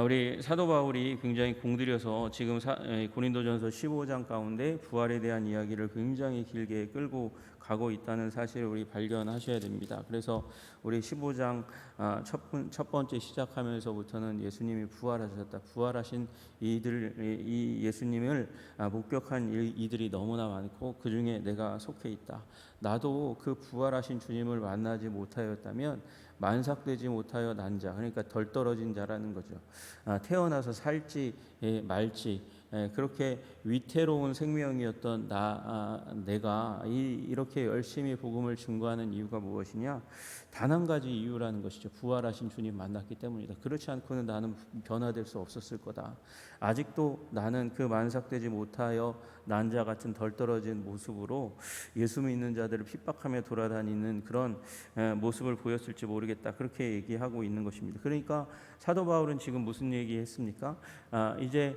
우리 사도 바울이 굉장히 공들여서 지금 고린도전서 15장 가운데 부활에 대한 이야기를 굉장히 길게 끌고 가고 있다는 사실을 우리 발견하셔야 됩니다. 그래서 우리 15장 첫 번째 시작하면서부터는 예수님이 부활하셨다. 부활하신 이 예수님을 목격한 이들이 너무나 많고 그 중에 내가 속해 있다. 나도 그 부활하신 주님을 만나지 못하였다면 만삭되지 못하여 난 자, 그러니까 덜 떨어진 자라는 거죠. 태어나서 살지 말지 그렇게 위태로운 생명이었던 내가 이렇게 열심히 복음을 증거하는 이유가 무엇이냐? 단 한 가지 이유라는 것이죠. 부활하신 주님 만났기 때문이다. 그렇지 않고는 나는 변화될 수 없었을 거다. 아직도 나는 그 만삭되지 못하여 난 자 같은 덜 떨어진 모습으로 예수 믿는 자들을 핍박하며 돌아다니는 그런 모습을 보였을지 모르겠다. 그렇게 얘기하고 있는 것입니다. 그러니까 사도 바울은 지금 무슨 얘기했습니까? 이제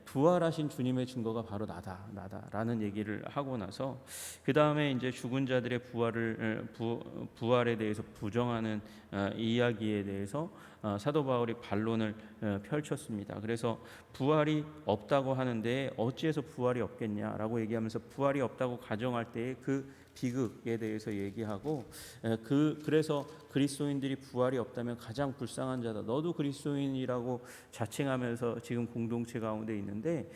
부활하신 주님의 증거가 바로 나다라는 얘기를 하고 나서 그 다음에 이제 죽은 자들의 부활에 대해서 부정하는 이야기에 대해서 사도 바울이 반론을 펼쳤습니다. 그래서 부활이 없다고 하는데 어찌해서 부활이 없겠냐라고 얘기하면서 부활이 없다고 가정할 때의 그 비극에 대해서 얘기하고 그래서 그리스도인들이 부활이 없다면 가장 불쌍한 자다. 너도 그리스도인이라고 자칭하면서 지금 공동체 가운데 있는데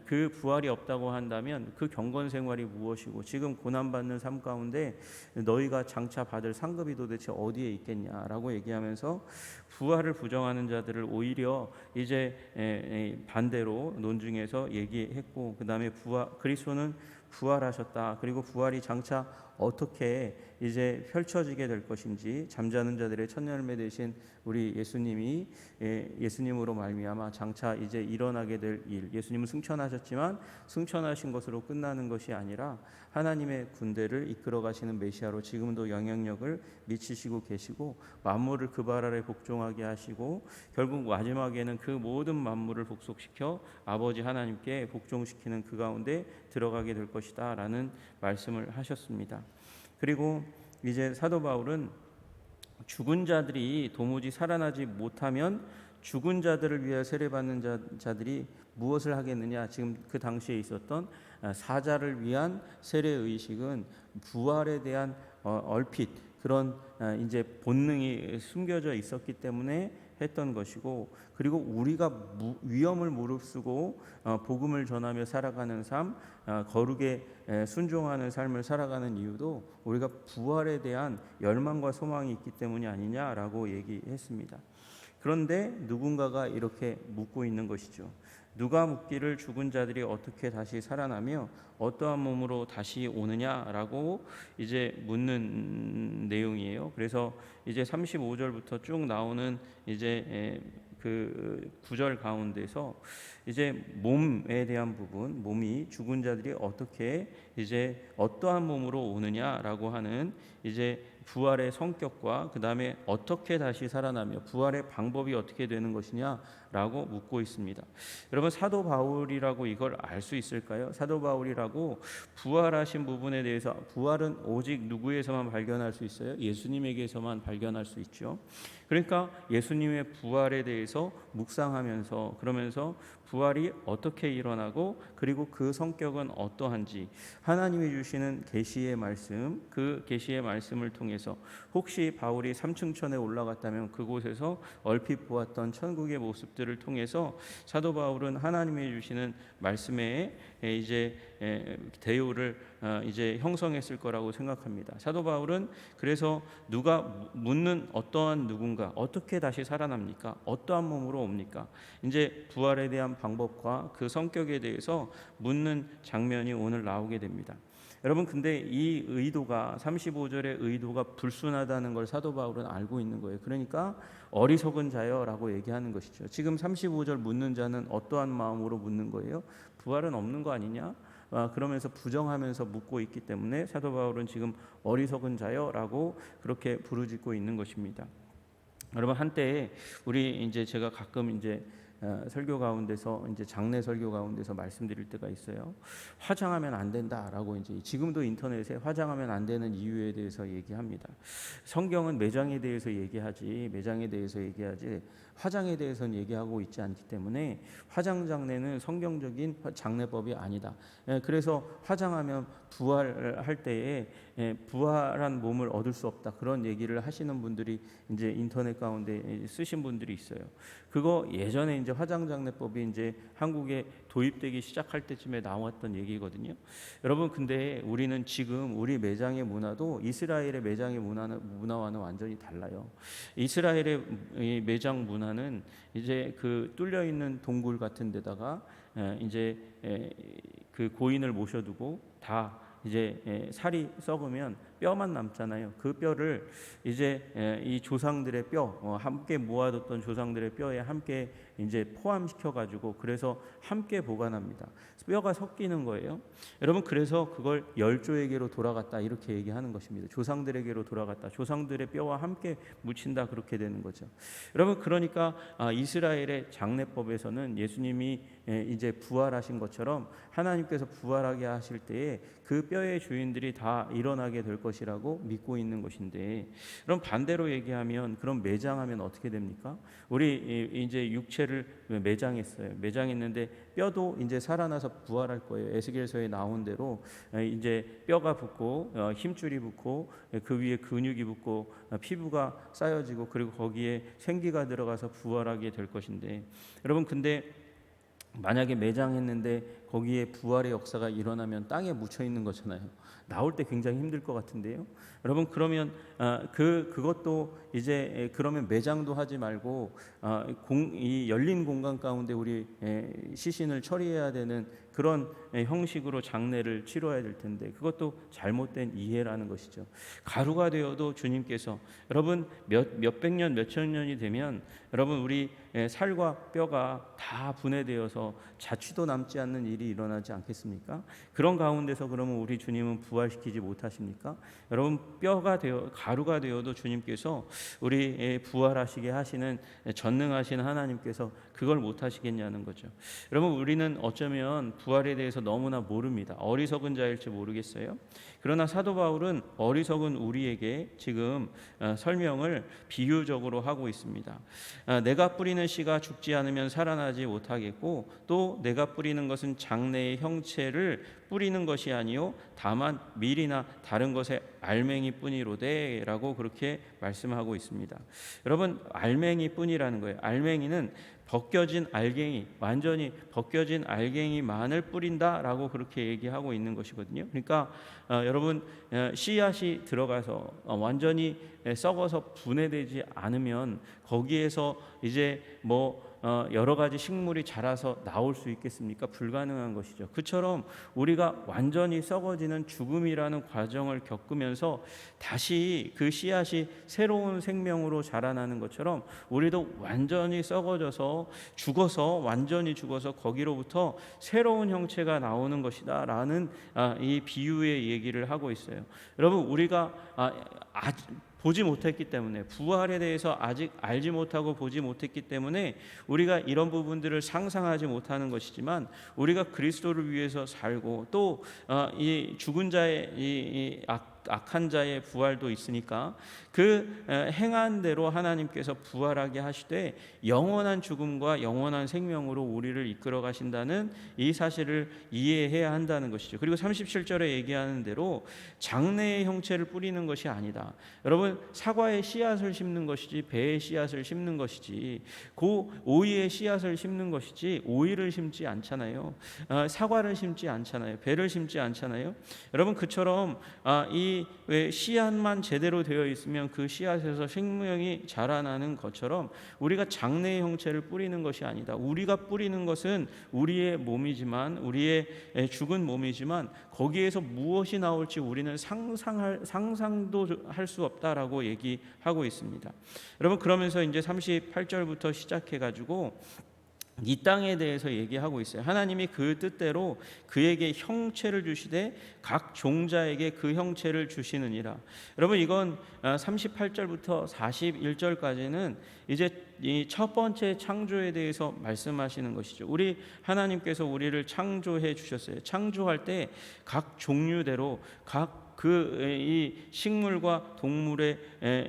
그 부활이 없다고 한다면 그 경건 생활이 무엇이고 지금 고난받는 삶 가운데 너희가 장차 받을 상급이 도대체 어디에 있겠냐라고 얘기하면서 부활을 부정하는 자들을 오히려 이제 반대로 논중에서 얘기했고 그다음에 그리스도는 부활하셨다. 그리고 부활이 장차 어떻게 이제 펼쳐지게 될 것인지 잠자는 자들의 첫 열매 되신 우리 예수님이 예수님으로 말미암아 장차 이제 일어나게 될 일, 예수님은 승천하셨지만 승천하신 것으로 끝나는 것이 아니라 하나님의 군대를 이끌어 가시는 메시아로 지금도 영향력을 미치시고 계시고 만물을 그 발 아래 복종하게 하시고 결국 마지막에는 그 모든 만물을 복속시켜 아버지 하나님께 복종시키는 그 가운데 들어가게 될 것이다라는 말씀을 하셨습니다. 그리고 이제 사도 바울은 죽은 자들이 도무지 살아나지 못하면 죽은 자들을 위하여 세례받는 자들이 무엇을 하겠느냐? 지금 그 당시에 있었던 사자를 위한 세례 의식은 부활에 대한 얼핏 그런 이제 본능이 숨겨져 있었기 때문에 했던 것이고 그리고 우리가 위험을 무릅쓰고 복음을 전하며 살아가는 삶 거룩에 순종하는 삶을 살아가는 이유도 우리가 부활에 대한 열망과 소망이 있기 때문이 아니냐라고 얘기했습니다. 그런데 누군가가 이렇게 묻고 있는 것이죠. 누가 묻기를 죽은 자들이 어떻게 다시 살아나며 어떠한 몸으로 다시 오느냐라고 이제 묻는 내용이에요. 그래서 이제 35절부터 쭉 나오는 이제 그 구절 가운데서 이제 몸에 대한 부분, 몸이 죽은 자들이 어떻게 이제 어떠한 몸으로 오느냐라고 하는 이제 부활의 성격과 그 다음에 어떻게 다시 살아나며 부활의 방법이 어떻게 되는 것이냐라고 묻고 있습니다. 여러분 사도 바울이라고 이걸 알 수 있을까요? 사도 바울이라고 부활하신 부분에 대해서 부활은 오직 누구에서만 발견할 수 있어요? 예수님에게서만 발견할 수 있죠. 그러니까 예수님의 부활에 대해서 묵상하면서 그러면서 부활이 어떻게 일어나고 그리고 그 성격은 어떠한지 하나님이 주시는 계시의 말씀 그 계시의 말씀을 통해서 혹시 바울이 3층천에 올라갔다면 그곳에서 얼핏 보았던 천국의 모습들을 통해서 사도 바울은 하나님이 주시는 말씀에 이제 대요를 이제 형성했을 거라고 생각합니다. 사도 바울은 그래서 누가 묻는 어떠한 누군가 어떻게 다시 살아납니까? 어떠한 몸으로 옵니까? 이제 부활에 대한 방법과 그 성격에 대해서 묻는 장면이 오늘 나오게 됩니다. 여러분 근데 이 의도가 35절의 의도가 불순하다는 걸 사도 바울은 알고 있는 거예요. 그러니까 어리석은 자여라고 얘기하는 것이죠. 지금 35절 묻는 자는 어떠한 마음으로 묻는 거예요? 부활은 없는 거 아니냐? 그러면서 부정하면서 묻고 있기 때문에 사도 바울은 지금 어리석은 자여라고 그렇게 부르짖고 있는 것입니다. 여러분 한때 우리 이제 제가 가끔 이제 설교 가운데서 이제 장례 설교 가운데서 말씀드릴 때가 있어요. 화장하면 안 된다라고 이제 지금도 인터넷에 화장하면 안 되는 이유에 대해서 얘기합니다. 성경은 매장에 대해서 얘기하지 화장에 대해서는 얘기하고 있지 않기 때문에 화장 장례는 성경적인 장례법이 아니다. 그래서 화장하면 부활할 때에 부활한 몸을 얻을 수 없다. 그런 얘기를 하시는 분들이 이제 인터넷 가운데 쓰신 분들이 있어요. 그거 예전에 이제 화장 장례법이 이제 한국에 도입되기 시작할 때쯤에 나왔던 얘기거든요. 여러분, 근데 우리는 지금 우리 매장의 문화도 이스라엘의 매장의 문화와는 완전히 달라요. 이스라엘의 이 매장 문화는 이제 그 뚫려 있는 동굴 같은 데다가 이제 그 고인을 모셔두고 다 이제 살이 썩으면 뼈만 남잖아요. 그 뼈를 이제 이 조상들의 뼈 함께 모아뒀던 조상들의 뼈에 함께 이제 포함시켜 가지고 그래서 함께 보관합니다. 뼈가 섞이는 거예요. 여러분, 그래서 그걸 열조에게로 돌아갔다 이렇게 얘기하는 것입니다. 조상들에게로 돌아갔다. 조상들의 뼈와 함께 묻힌다 그렇게 되는 거죠. 여러분, 그러니까 이스라엘의 장례법에서는 예수님이 이제 부활하신 것처럼 하나님께서 부활하게 하실 때에 그 뼈의 주인들이 다 일어나게 될 것이라고 믿고 있는 것인데, 그럼 반대로 얘기하면 그럼 매장하면 어떻게 됩니까? 우리 이제 육체를 매장했어요. 매장했는데 뼈도 이제 살아나서 부활할 거예요. 에스겔서에 나온 대로 이제 뼈가 붙고 힘줄이 붙고 그 위에 근육이 붙고 피부가 쌓여지고 그리고 거기에 생기가 들어가서 부활하게 될 것인데, 여러분, 근데 만약에 매장했는데 거기에 부활의 역사가 일어나면 땅에 묻혀 있는 거잖아요. 나올 때 굉장히 힘들 것 같은데요. 여러분, 그러면 그것도 이제 그러면 매장도 하지 말고 이 열린 공간 가운데 우리 시신을 처리해야 되는 그런 형식으로 장례를 치러야 될 텐데 그것도 잘못된 이해라는 것이죠. 가루가 되어도 주님께서 여러분 몇백 년 몇천 년이 되면 여러분 우리 살과 뼈가 다 분해되어서 자취도 남지 않는 일이 일어나지 않겠습니까? 그런 가운데서 그러면 우리 주님은 부활시키지 못하십니까? 여러분, 뼈가 되어 가루가 되어도 주님께서 우리 부활하시게 하시는 전능하신 하나님께서 그걸 못하시겠냐는 거죠. 여러분, 우리는 어쩌면 부활에 대해서 너무나 모릅니다. 어리석은 자일지 모르겠어요. 그러나 사도 바울은 어리석은 우리에게 지금 설명을 비유적으로 하고 있습니다. 내가 뿌리는 씨가 죽지 않으면 살아나지 못하겠고 또 내가 뿌리는 것은 장래의 형체를 뿌리는 것이 아니요 다만 밀이나 다른 것의 알맹이뿐이로되라고 그렇게 말씀하고 있습니다. 여러분, 알맹이뿐이라는 거예요. 알맹이는 벗겨진 알갱이, 완전히 벗겨진 알갱이만을 뿌린다라고 그렇게 얘기하고 있는 것이거든요. 그러니까 여러분, 씨앗이 들어가서 완전히 썩어서 분해되지 않으면 거기에서 이제 여러 가지 식물이 자라서 나올 수 있겠습니까? 불가능한 것이죠. 그처럼 우리가 완전히 썩어지는 죽음이라는 과정을 겪으면서 다시 그 씨앗이 새로운 생명으로 자라나는 것처럼 우리도 완전히 썩어져서 완전히 죽어서 거기로부터 새로운 형체가 나오는 것이다 라는 이 비유의 얘기를 하고 있어요. 여러분, 우리가 보지 못했기 때문에 부활에 대해서 아직 알지 못하고 보지 못했기 때문에 우리가 이런 부분들을 상상하지 못하는 것이지만 우리가 그리스도를 위해서 살고 또 이 죽은 자의 이 악한 자의 부활도 있으니까 그 행한 대로 하나님께서 부활하게 하시되 영원한 죽음과 영원한 생명으로 우리를 이끌어 가신다는 이 사실을 이해해야 한다는 것이죠. 그리고 37절에 얘기하는 대로 장래의 형체를 뿌리는 것이 아니다. 여러분, 사과의 씨앗을 심는 것이지 배의 씨앗을 심는 것이지 오이의 씨앗을 심는 것이지 오이를 심지 않잖아요. 사과를 심지 않잖아요. 배를 심지 않잖아요. 여러분, 그처럼 이 씨앗만 제대로 되어 있으면 그 씨앗에서 생명이 자라나는 것처럼 우리가 장래의 형체를 뿌리는 것이 아니다. 우리가 뿌리는 것은 우리의 몸이지만 우리의 죽은 몸이지만 거기에서 무엇이 나올지 우리는 상상도 할 수 없다라고 얘기하고 있습니다. 여러분, 그러면서 이제 38절부터 시작해 가지고 이 땅에 대해서 얘기하고 있어요. 하나님이 그 뜻대로 그에게 형체를 주시되 각 종자에게 그 형체를 주시느니라. 여러분, 이건 38절부터 41절까지는 이제 이 첫 번째 창조에 대해서 말씀하시는 것이죠. 우리 하나님께서 우리를 창조해 주셨어요. 창조할 때 각 종류대로 각 이 식물과 동물의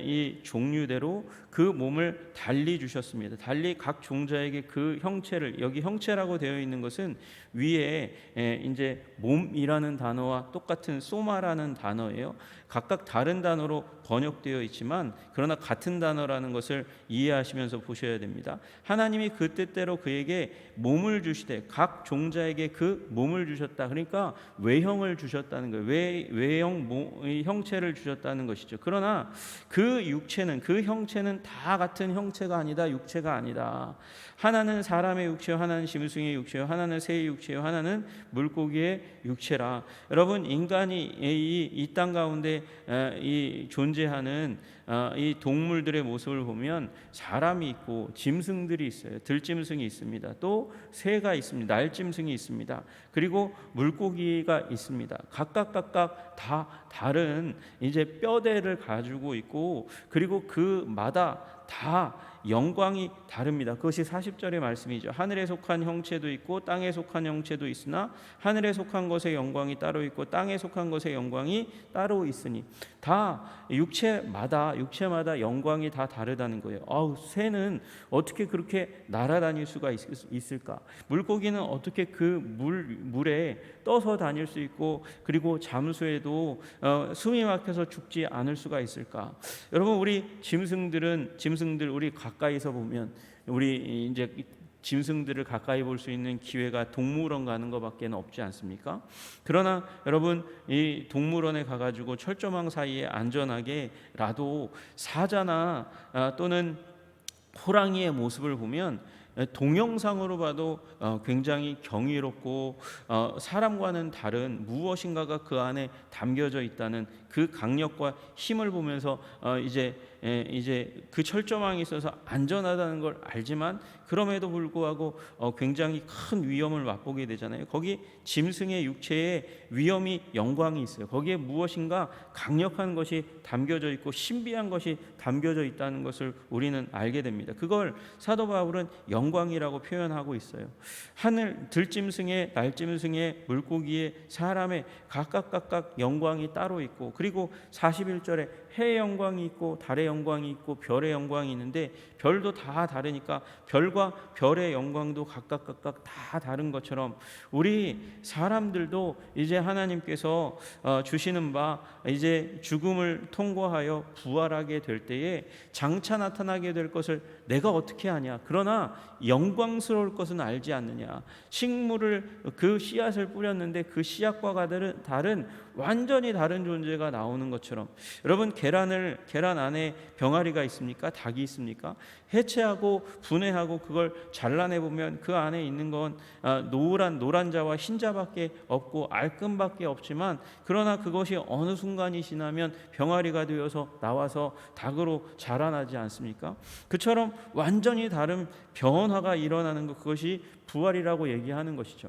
이 종류대로 그 몸을 달리 주셨습니다. 달리 각 종자에게 그 형체를, 여기 형체라고 되어 있는 것은 위에 이제 몸이라는 단어와 똑같은 소마라는 단어예요. 각각 다른 단어로 번역되어 있지만 그러나 같은 단어라는 것을 이해하시면서 보셔야 됩니다. 하나님이 그 뜻대로 그에게 몸을 주시되 각 종자에게 그 몸을 주셨다. 그러니까 외형을 주셨다는 거예요. 외형 형체를 주셨다는 것이죠. 그러나 그 육체는, 그 형체는 다 같은 형체가 아니다. 육체가 아니다. 하나는 사람의 육체요, 하나는 짐승의 육체요, 하나는 새의 육체요, 하나는 물고기의 육체라. 여러분, 인간이 이 땅 가운데 이 존재하는 이 동물들의 모습을 보면 사람이 있고 짐승들이 있어요. 들짐승이 있습니다. 또 새가 있습니다. 날짐승이 있습니다. 그리고 물고기가 있습니다. 각각 다 다른 이제 뼈대를 가지고 있고, 그리고 그마다 다 영광이 다릅니다. 그것이 40절의 말씀이죠. 하늘에 속한 형체도 있고 땅에 속한 형체도 있으나 하늘에 속한 것의 영광이 따로 있고 땅에 속한 것의 영광이 따로 있으니, 다 육체마다 영광이 다 다르다는 거예요. 새는 어떻게 그렇게 날아다닐 수가 있을까? 물고기는 어떻게 그 물에 떠서 다닐 수 있고, 그리고 잠수해도 숨이 막혀서 죽지 않을 수가 있을까? 여러분, 우리 짐승들 우리 가까이서 보면, 우리 이제 짐승들을 가까이 볼 수 있는 기회가 동물원 가는 것밖에 없지 않습니까? 그러나 여러분, 이 동물원에 가가지고 철조망 사이에 안전하게라도 사자나 또는 호랑이의 모습을 보면 동영상으로 봐도 굉장히 경이롭고 사람과는 다른 무엇인가가 그 안에 담겨져 있다는 그 강력과 힘을 보면서 이제 그 철조망이 있어서 안전하다는 걸 알지만 그럼에도 불구하고 굉장히 큰 위험을 맛보게 되잖아요. 거기 짐승의 육체에 위험이, 영광이 있어요. 거기에 무엇인가 강력한 것이 담겨져 있고 신비한 것이 담겨져 있다는 것을 우리는 알게 됩니다. 그걸 사도 바울은 영광이라고 표현하고 있어요. 하늘, 들짐승의, 날짐승의, 물고기의, 사람의 각각 영광이 따로 있고, 그리고 41절에 해의 영광이 있고 달의 영광이 있고 별의 영광이 있는데, 별도 다 다르니까 별과 별의 영광도 각각 다 다른 것처럼 우리 사람들도 이제 하나님께서 주시는 바 이제 죽음을 통과하여 부활하게 될 때에 장차 나타나게 될 것을 내가 어떻게 아냐? 그러나 영광스러울 것은 알지 않느냐? 식물을, 그 씨앗을 뿌렸는데 그 씨앗과 다른 완전히 다른 존재가 나오는 것처럼, 여러분, 계란 안에 병아리가 있습니까? 닭이 있습니까? 해체하고 분해하고 그걸 잘라내 보면 그 안에 있는 건 노란자와 흰자밖에 없고 알끔밖에 없지만, 그러나 그것이 어느 순간이 지나면 병아리가 되어서 나와서 닭으로 자라나지 않습니까? 그처럼 완전히 다른 변화가 일어나는 것, 그것이 부활이라고 얘기하는 것이죠.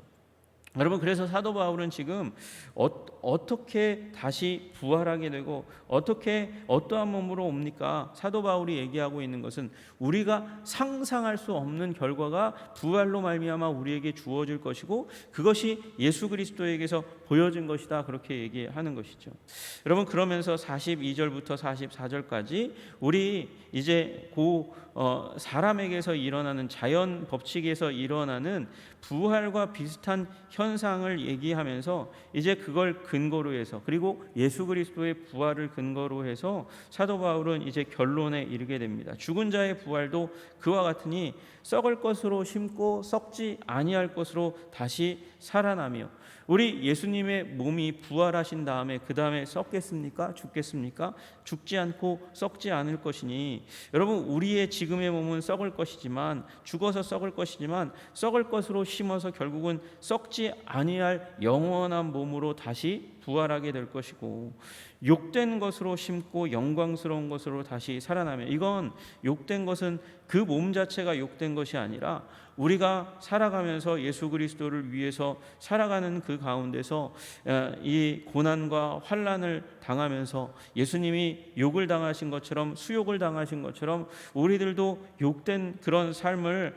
여러분, 그래서 사도 바울은 지금 어떻게 다시 부활하게 되고 어떻게 어떠한 몸으로 옵니까? 사도 바울이 얘기하고 있는 것은 우리가 상상할 수 없는 결과가 부활로 말미암아 우리에게 주어질 것이고, 그것이 예수 그리스도에게서 보여진 것이다, 그렇게 얘기하는 것이죠. 여러분, 그러면서 42절부터 44절까지 우리 이제 사람에게서 일어나는, 자연 법칙에서 일어나는 부활과 비슷한 현상을 얘기하면서 이제 그걸 근거로 해서, 그리고 예수 그리스도의 부활을 근거로 해서 사도 바울은 이제 결론에 이르게 됩니다. 죽은 자의 부활도 그와 같으니 썩을 것으로 심고 썩지 아니할 것으로 다시 살아나며, 우리 예수님의 몸이 부활하신 다음에 그 다음에 썩겠습니까? 죽겠습니까? 죽지 않고 썩지 않을 것이니, 여러분, 우리의 지금의 몸은 썩을 것이지만, 죽어서 썩을 것이지만, 썩을 것으로 심어서 결국은 썩지 아니할 영원한 몸으로 다시 부활하게 될 것이고, 욕된 것으로 심고 영광스러운 것으로 다시 살아나면, 이건 욕된 것은 그 몸 자체가 욕된 것이 아니라 우리가 살아가면서 예수 그리스도를 위해서 살아가는 그 가운데서 이 고난과 환난을 당하면서 예수님이 욕을 당하신 것처럼, 수욕을 당하신 것처럼 우리들도 욕된 그런 삶을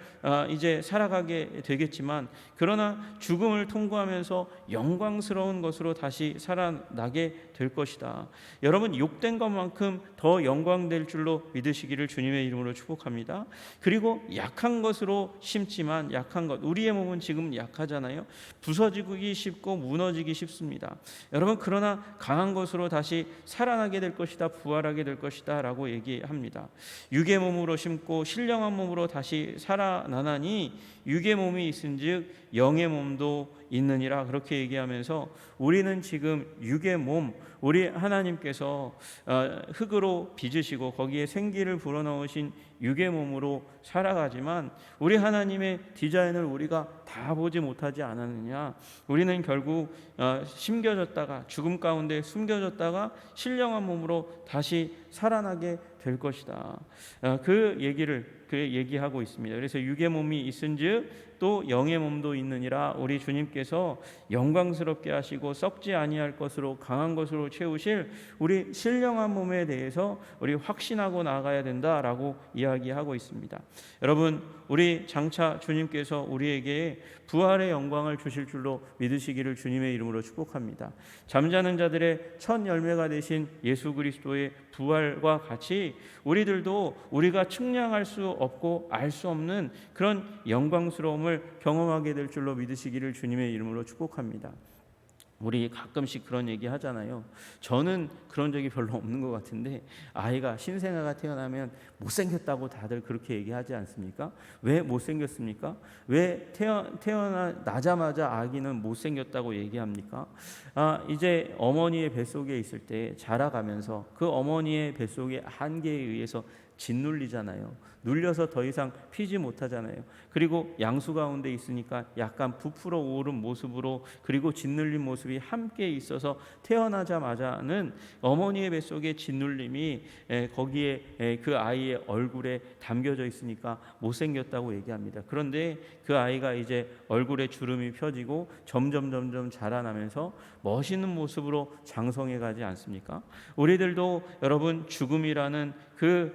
이제 살아가게 되겠지만, 그러나 죽음을 통과하면서 영광스러운 것으로 다시 살아나게 될 것이다. 여러분, 욕된 것만큼 더 영광될 줄로 믿으시기를 주님의 이름으로 축복합니다. 그리고 약한 것으로 심지만, 약한 것, 우리의 몸은 지금 약하잖아요. 부서지기 쉽고 무너지기 쉽습니다. 여러분, 그러나 강한 것으로 다시 살아나게 될 것이다, 부활하게 될 것이다 라고 얘기합니다. 육의 몸으로 심고 신령한 몸으로 다시 살아나나니 육의 몸이 있은즉 영의 몸도 있느니라, 그렇게 얘기하면서 우리는 지금 육의 몸, 우리 하나님께서 흙으로 빚으시고 거기에 생기를 불어넣으신 육의 몸으로 살아가지만, 우리 하나님의 디자인을 우리가 다 보지 못하지 않았느냐. 우리는 결국 심겨졌다가, 죽음 가운데 숨겨졌다가 신령한 몸으로 다시 살아나게 될 것이다. 그 얘기하고 있습니다. 그래서 육의 몸이 있은즉 또 영의 몸도 있느니라, 우리 주님께서 영광스럽게 하시고 썩지 아니할 것으로, 강한 것으로 채우실 우리 신령한 몸에 대해서 우리 확신하고 나아가야 된다라고 이야기하고 있습니다. 여러분, 우리 장차 주님께서 우리에게 부활의 영광을 주실 줄로 믿으시기를 주님의 이름으로 축복합니다. 잠자는 자들의 첫 열매가 되신 예수 그리스도의 부활과 같이 우리들도 우리가 측량할 수 없고 알 수 없는 그런 영광스러움을 경험하게 될 줄로 믿으시기를 주님의 이름으로 축복합니다. 우리 가끔씩 그런 얘기 하잖아요. 저는 그런 적이 별로 없는 것 같은데, 아이가 신생아가 태어나면 못생겼다고 다들 그렇게 얘기하지 않습니까? 왜 못생겼습니까? 왜 태어나자마자 아기는 못생겼다고 얘기합니까? 이제 어머니의 뱃속에 있을 때 자라가면서 그 어머니의 뱃속의 한계에 의해서 짓눌리잖아요. 눌려서 더 이상 피지 못하잖아요. 그리고 양수 가운데 있으니까 약간 부풀어 오른 모습으로, 그리고 짓눌린 모습이 함께 있어서 태어나자마자는 어머니의 뱃속의 짓눌림이 거기에 그 아이의 얼굴에 담겨져 있으니까 못생겼다고 얘기합니다. 그런데 그 아이가 이제 얼굴에 주름이 펴지고 점점 자라나면서 멋있는 모습으로 장성해 가지 않습니까? 우리들도 여러분, 죽음이라는 그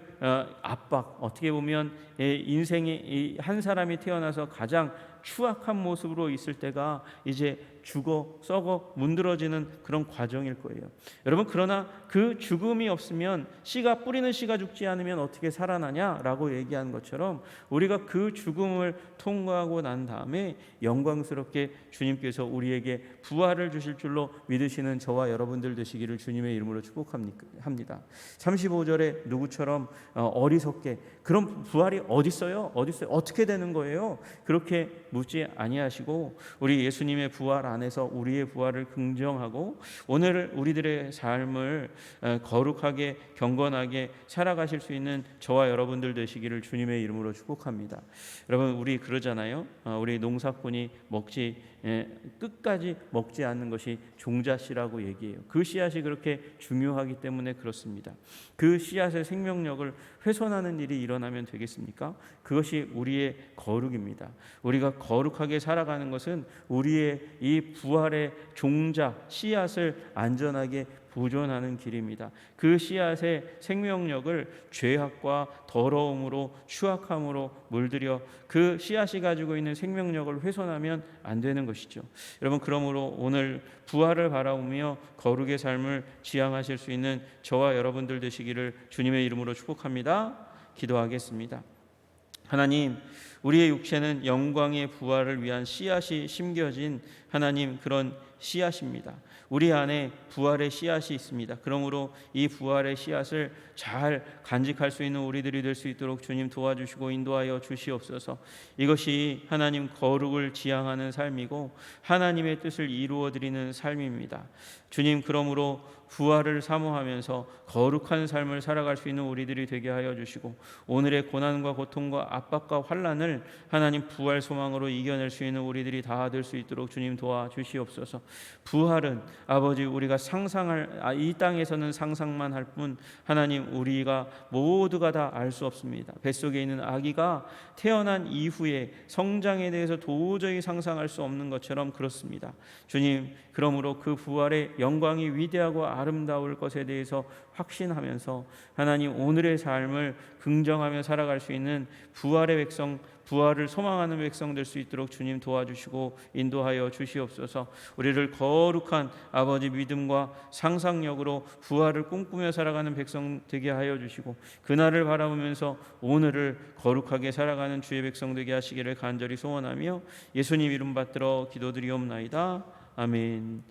압박, 어떻게 보면 인생의 한 사람이 태어나서 가장 추악한 모습으로 있을 때가 이제 죽어 썩어 문드러지는 그런 과정일 거예요. 여러분, 그러나 그 죽음이 없으면, 씨가 뿌리는 씨가 죽지 않으면 어떻게 살아나냐라고 얘기한 것처럼, 우리가 그 죽음을 통과하고 난 다음에 영광스럽게 주님께서 우리에게 부활을 주실 줄로 믿으시는 저와 여러분들 되시기를 주님의 이름으로 축복합니다. 35절에 누구처럼 어리석게, 그럼 부활이 어디 있어요? 어떻게 되는 거예요? 그렇게 묻지 아니하시고, 우리 예수님의 부활 안에서 우리의 부활을 긍정하고 오늘 우리들의 삶을 거룩하게 경건하게 살아가실 수 있는 저와 여러분들 되시기를 주님의 이름으로 축복합니다. 여러분, 우리 그러잖아요. 우리 농사꾼이 끝까지 먹지 않는 것이 종자씨라고 얘기해요. 그 씨앗이 그렇게 중요하기 때문에 그렇습니다. 그 씨앗의 생명력을 훼손하는 일이 일어나면 되겠습니까? 그것이 우리의 거룩입니다. 우리가 거룩하게 살아가는 것은 우리의 이 부활의 종자 씨앗을 안전하게 보존하는 길입니다. 그 씨앗의 생명력을 죄악과 더러움으로, 추악함으로 물들여 그 씨앗이 가지고 있는 생명력을 훼손하면 안 되는 것이죠. 여러분, 그러므로 오늘 부활을 바라보며 거룩의 삶을 지향하실 수 있는 저와 여러분들 되시기를 주님의 이름으로 축복합니다. 기도하겠습니다. 하나님, 우리의 육체는 영광의 부활을 위한 씨앗이 심겨진 하나님, 그런 씨앗입니다. 우리 안에 부활의 씨앗이 있습니다. 그러므로 이 부활의 씨앗을 잘 간직할 수 있는 우리들이 될 수 있도록 주님 도와주시고 인도하여 주시옵소서. 이것이 하나님 거룩을 지향하는 삶이고 하나님의 뜻을 이루어 드리는 삶입니다. 주님, 그러므로 부활을 사모하면서 거룩한 삶을 살아갈 수 있는 우리들이 되게 하여 주시고, 오늘의 고난과 고통과 압박과 환난을 환난을 하나님 부활 소망으로 이겨낼 수 있는 우리들이 다 될 수 있도록 주님 도와주시옵소서. 부활은 아버지 우리가 상상할 이 땅에서는 상상만 할 뿐 하나님 우리가 모두가 다 알 수 없습니다. 뱃속에 있는 아기가 태어난 이후에 성장에 대해서 도저히 상상할 수 없는 것처럼 그렇습니다. 주님, 그러므로 그 부활의 영광이 위대하고 아름다울 것에 대해서 확신하면서 하나님 오늘의 삶을 긍정하며 살아갈 수 있는 부활의 백성, 부활을 소망하는 백성 될 수 있도록 주님 도와주시고 인도하여 주시옵소서. 우리를 거룩한 아버지 믿음과 상상력으로 부활을 꿈꾸며 살아가는 백성 되게 하여 주시고 그날을 바라보면서 오늘을 거룩하게 살아가는 주의 백성 되게 하시기를 간절히 소원하며 예수님 이름 받들어 기도드리옵나이다. 아멘.